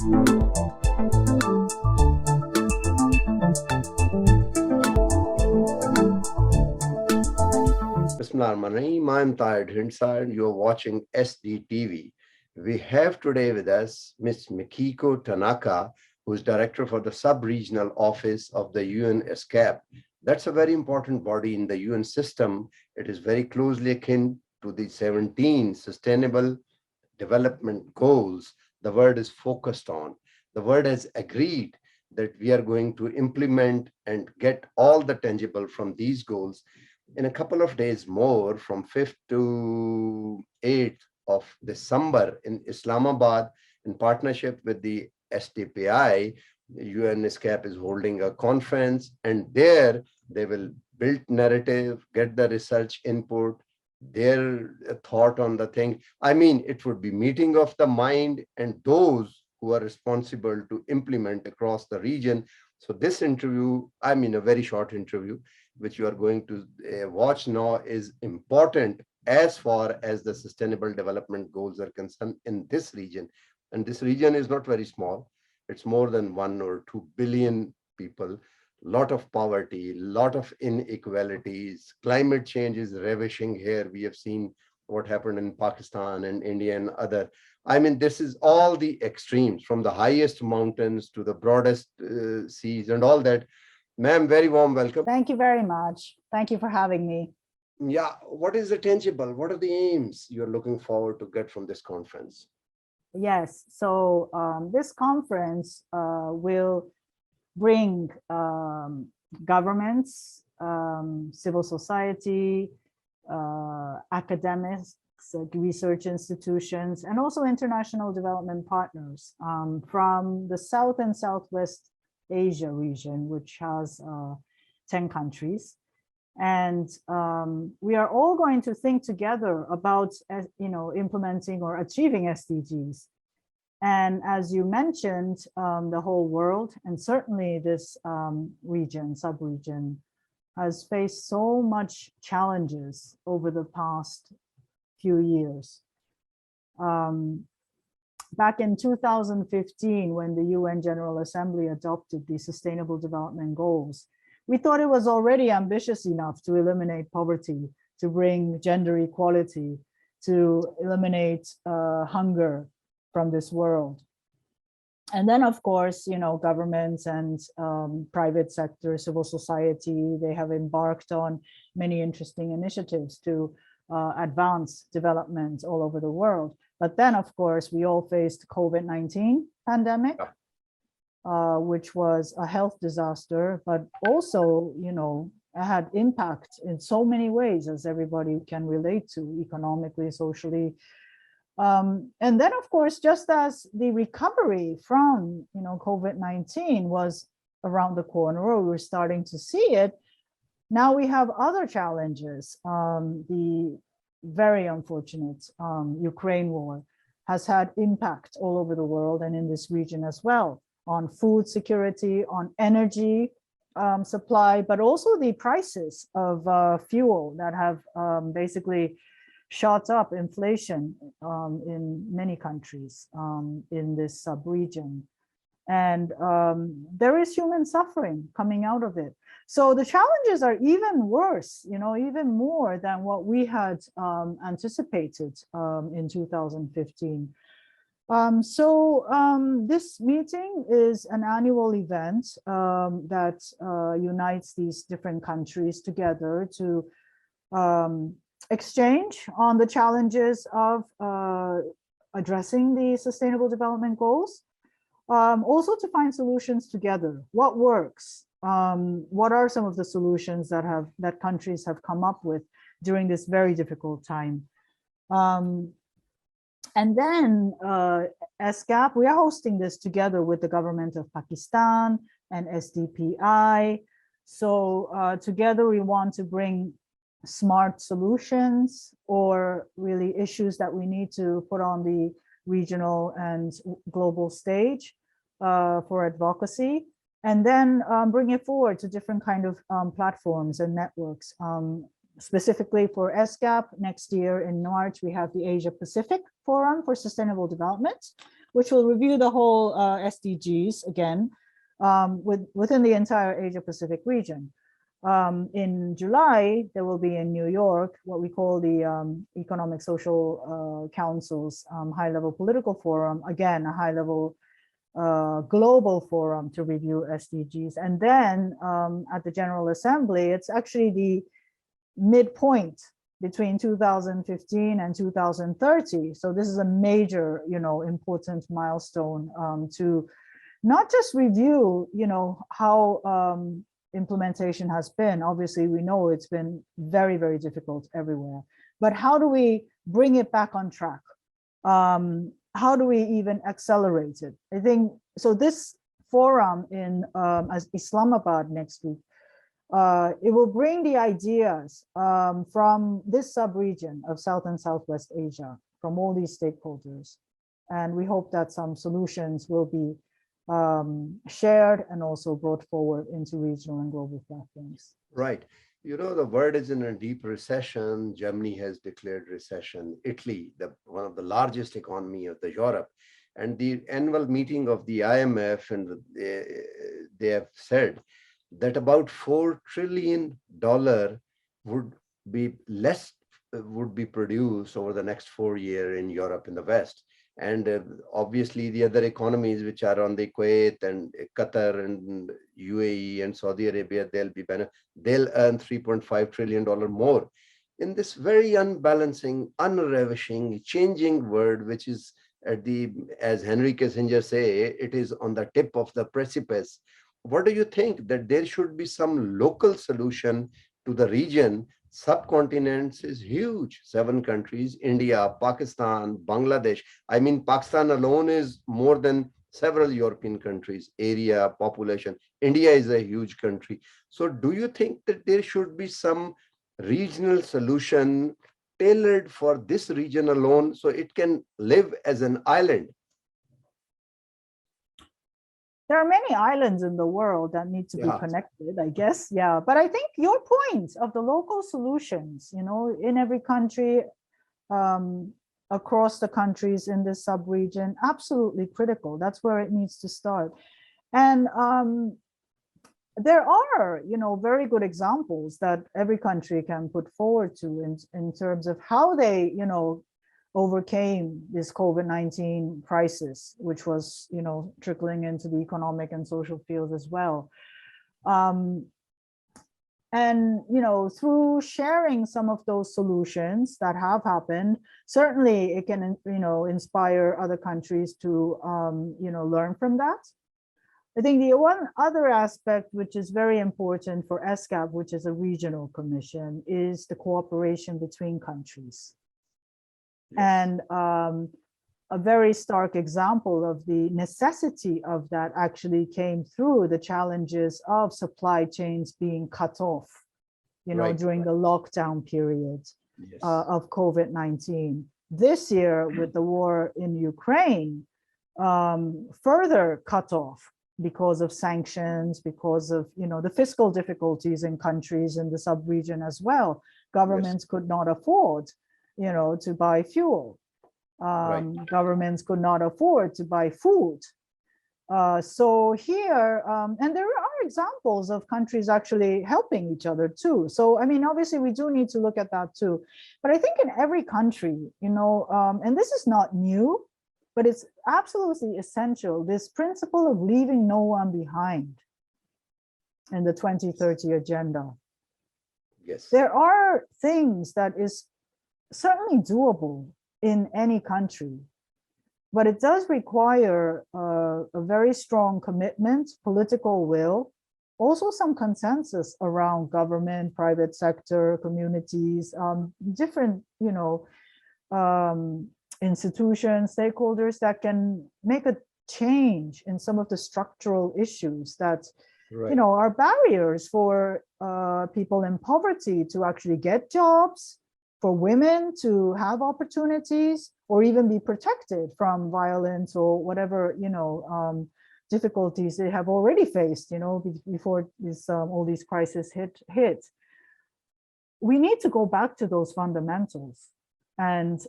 Bismillahirrahmanirrahim. I'm Tahir Dhindsa and you're watching SDTV. We have today with us Ms. Makiko Tanaka, who is Director for the Subregional Office of the UNESCAP. That's a very important body in the UN system. It is very closely akin to the 17 Sustainable Development Goals the world is focused on. The world has agreed that we are going to implement and get all the tangible from these goals in a couple of days more, from 5th to 8th of December in Islamabad, in partnership with the SDPI. UNESCAP is holding a conference, and there they will build narrative, get the research input, their thought on the thing. I mean, it would be meeting of the mind and those who are responsible to implement across the region. So this interview, I mean, a very short interview, which you are going to watch now, is important as far as the sustainable development goals are concerned in this region. And this region is not very small. It's more than 1 or 2 billion people, lot of poverty, lot of inequalities. Climate change is ravishing here. We have seen what happened in Pakistan and India and other. I mean, this is all the extremes, from the highest mountains to the broadest seas and all that. Ma'am, very warm welcome. Thank you very much. Thank you for having me. Yeah, what is the tangible? What are the aims you're looking forward to get from this conference? Yes, so this conference will bring governments, civil society, academics, research institutions, and also international development partners from the South and Southwest Asia region, which has 10 countries. And we are all going to think together about, implementing or achieving SDGs. And as you mentioned, the whole world, and certainly this region, sub-region, has faced so much challenges over the past few years. Back in 2015, when the UN General Assembly adopted the Sustainable Development Goals, we thought it was already ambitious enough to eliminate poverty, to bring gender equality, to eliminate hunger from this world. And then, of course, governments and private sector, civil society, they have embarked on many interesting initiatives to advance development all over the world. But then, of course, we all faced COVID-19 pandemic, which was a health disaster, but also, had impact in so many ways, as everybody can relate to, economically, socially. And then, of course, just as the recovery from, COVID-19 was around the corner, or we're starting to see it, now we have other challenges. The very unfortunate Ukraine war has had impact all over the world and in this region as well, on food security, on energy supply, but also the prices of fuel that have basically shot up inflation in many countries in this sub-region. And there is human suffering coming out of it. So the challenges are even worse, even more than what we had anticipated in 2015. This meeting is an annual event that unites these different countries together to exchange on the challenges of addressing the Sustainable Development Goals, also to find solutions together. What works? What are some of the solutions that countries have come up with during this very difficult time? And then SCAP, we are hosting this together with the government of Pakistan and SDPI. So together we want to bring smart solutions, or really issues that we need to put on the regional and global stage for advocacy, and then bring it forward to different kind of platforms and networks. Specifically for SCAP, next year in March, we have the Asia Pacific Forum for Sustainable Development, which will review the whole SDGs again within the entire Asia-Pacific region. In July, there will be in New York what we call the Economic Social Council's high-level political forum, again, a high-level global forum to review SDGs. And then at the General Assembly, it's actually the midpoint between 2015 and 2030. So this is a major, important milestone to not just review, how implementation has been. Obviously, we know it's been very, very difficult everywhere. But how do we bring it back on track? How do we even accelerate it? I think, so this forum in Islamabad next week, it will bring the ideas from this sub-region of South and Southwest Asia, from all these stakeholders. And we hope that some solutions will be shared and also brought forward into regional and global platforms. Right. The world is in a deep recession. Germany has declared recession. Italy, one of the largest economy of the Europe, and the annual meeting of the IMF, and they have said that about $4 trillion would be produced over the next 4 years in Europe and the West. And obviously the other economies which are on the Kuwait and Qatar and UAE and Saudi Arabia, they'll earn $3.5 trillion more in this very unbalancing, unravishing, changing world, which is as Henry Kissinger say, it is on the tip of the precipice. What do you think, that there should be some local solution to the region? Subcontinents is huge, 7 countries, India, Pakistan, Bangladesh. I mean, Pakistan alone is more than several European countries, area, population. India is a huge country. So do you think that there should be some regional solution tailored for this region alone so it can live as an island? There are many islands in the world that need to be connected, I guess. Yeah, but I think your point of the local solutions, in every country, across the countries in this sub-region, absolutely critical. That's where it needs to start. And there are, very good examples that every country can put forward to in terms of how they, overcame this COVID-19 crisis, which was, trickling into the economic and social fields as well. And, through sharing some of those solutions that have happened, certainly it can, inspire other countries to, learn from that. I think the one other aspect, which is very important for ESCAP, which is a regional commission, is the cooperation between countries. And a very stark example of the necessity of that actually came through the challenges of supply chains being cut off, during the lockdown period of COVID-19. This year, with the war in Ukraine, further cut off because of sanctions, because of, the fiscal difficulties in countries in the sub-region as well. Governments could not afford to buy fuel. Governments could not afford to buy food. So here, and there are examples of countries actually helping each other too. So, I mean, obviously we do need to look at that too. But I think in every country, and this is not new, but it's absolutely essential, this principle of leaving no one behind in the 2030 agenda. Yes. There are things that is certainly doable in any country, but it does require a very strong commitment, political will, also some consensus around government, private sector, communities, different, institutions, stakeholders that can make a change in some of the structural issues that, are barriers for people in poverty to actually get jobs, for women to have opportunities, or even be protected from violence or whatever, difficulties they have already faced, before this, all these crises hit. We need to go back to those fundamentals. And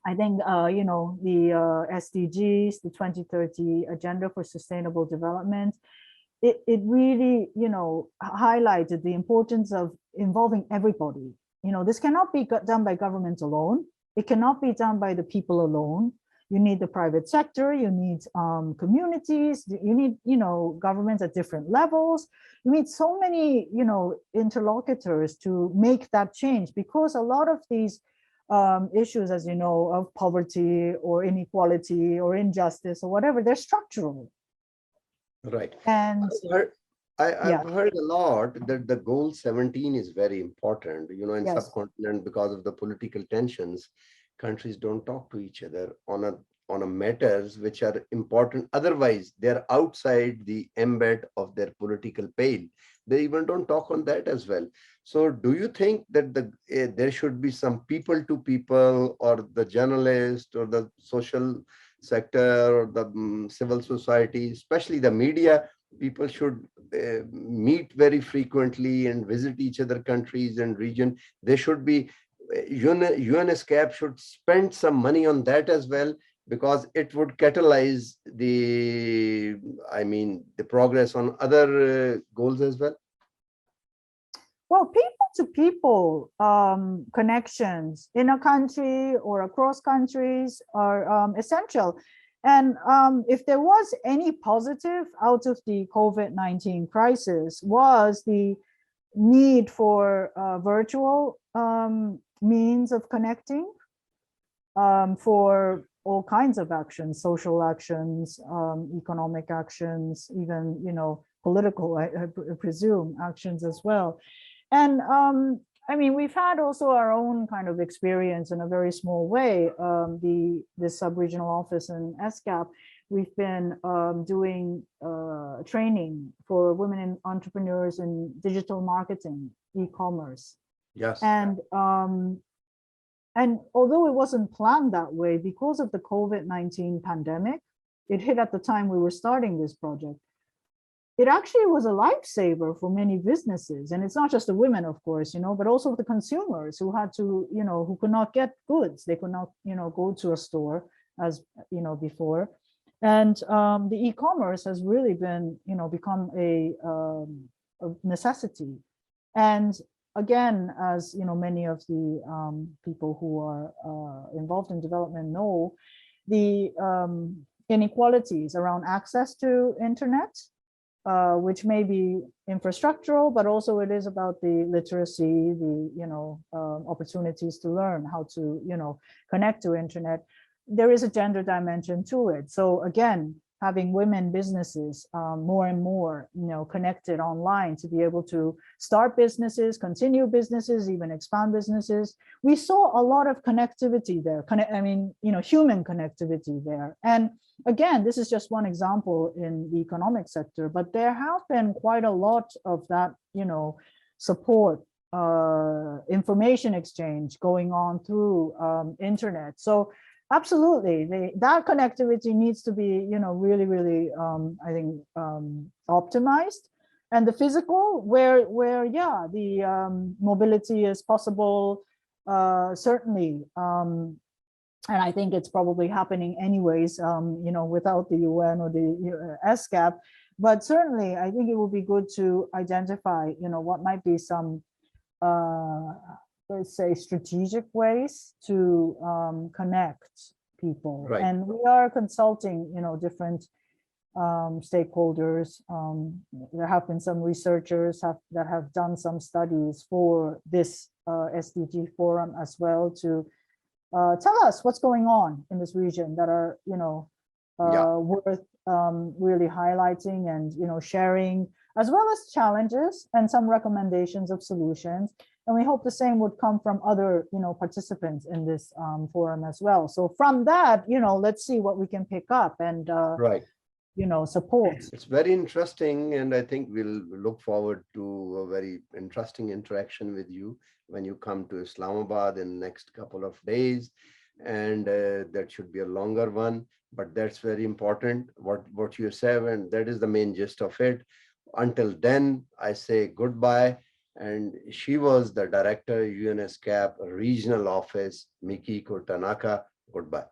I think, the SDGs, the 2030 Agenda for Sustainable Development, it really, highlighted the importance of involving everybody. This cannot be done by government alone. It cannot be done by the people alone. You need the private sector, you need communities, you need, governments at different levels. You need so many, interlocutors to make that change, because a lot of these issues, as you know, of poverty or inequality or injustice or whatever, they're structural. Right. And I've heard a lot that the goal 17 is very important, in Yes. subcontinent, because of the political tensions. Countries don't talk to each other on a matters which are important. Otherwise, they're outside the ambit of their political pale. They even don't talk on that as well. So do you think that there should be some people to people, or the journalist, or the social sector, or the civil society, especially the media, people should meet very frequently and visit each other countries and region? They should be, UNESCAP should spend some money on that as well, because it would catalyze the progress on other goals as well. Well, people to people connections in a country or across countries are essential. And if there was any positive out of the COVID-19 crisis, was the need for virtual means of connecting for all kinds of actions, social actions, economic actions, even, political, I presume, actions as well. And we've had also our own kind of experience in a very small way. The Subregional Office in SCAP, we've been doing training for women in entrepreneurs in digital marketing, e-commerce. Yes. And although it wasn't planned that way, because of the COVID-19 pandemic, it hit at the time we were starting this project. It actually was a lifesaver for many businesses. And it's not just the women, of course, but also the consumers who had to, who could not get goods. They could not, go to a store as, before. And the e-commerce has really been, become a necessity. And again, as many of the people who are involved in development know, the inequalities around access to internet, which may be infrastructural, but also it is about the literacy, the opportunities to learn how to connect to internet. There is a gender dimension to it. So again, having women businesses more and more connected online to be able to start businesses, continue businesses, even expand businesses. We saw a lot of connectivity there. Human connectivity there. And again, this is just one example in the economic sector, but there have been quite a lot of that, support, information exchange going on through internet. So absolutely, that connectivity needs to be, really, really, I think, optimized. And the physical, where the mobility is possible, certainly. And I think it's probably happening anyways, without the UN or the SCAP. But certainly, I think it would be good to identify, what might be some, let's say, strategic ways to connect people. Right. And we are consulting, different stakeholders. There have been some researchers that have done some studies for this SDG forum as well to tell us what's going on in this region that are, worth really highlighting and, sharing, as well as challenges and some recommendations of solutions. And we hope the same would come from other, participants in this forum as well. So from that, let's see what we can pick up and, right. Support. It's very interesting, and I think we'll look forward to a very interesting interaction with you when you come to Islamabad in the next couple of days. And that should be a longer one, but that's very important, what you said, and that is the main gist of it. Until then, I say goodbye. And she was the director, UNESCAP Regional Office, Makiko Tanaka. Goodbye.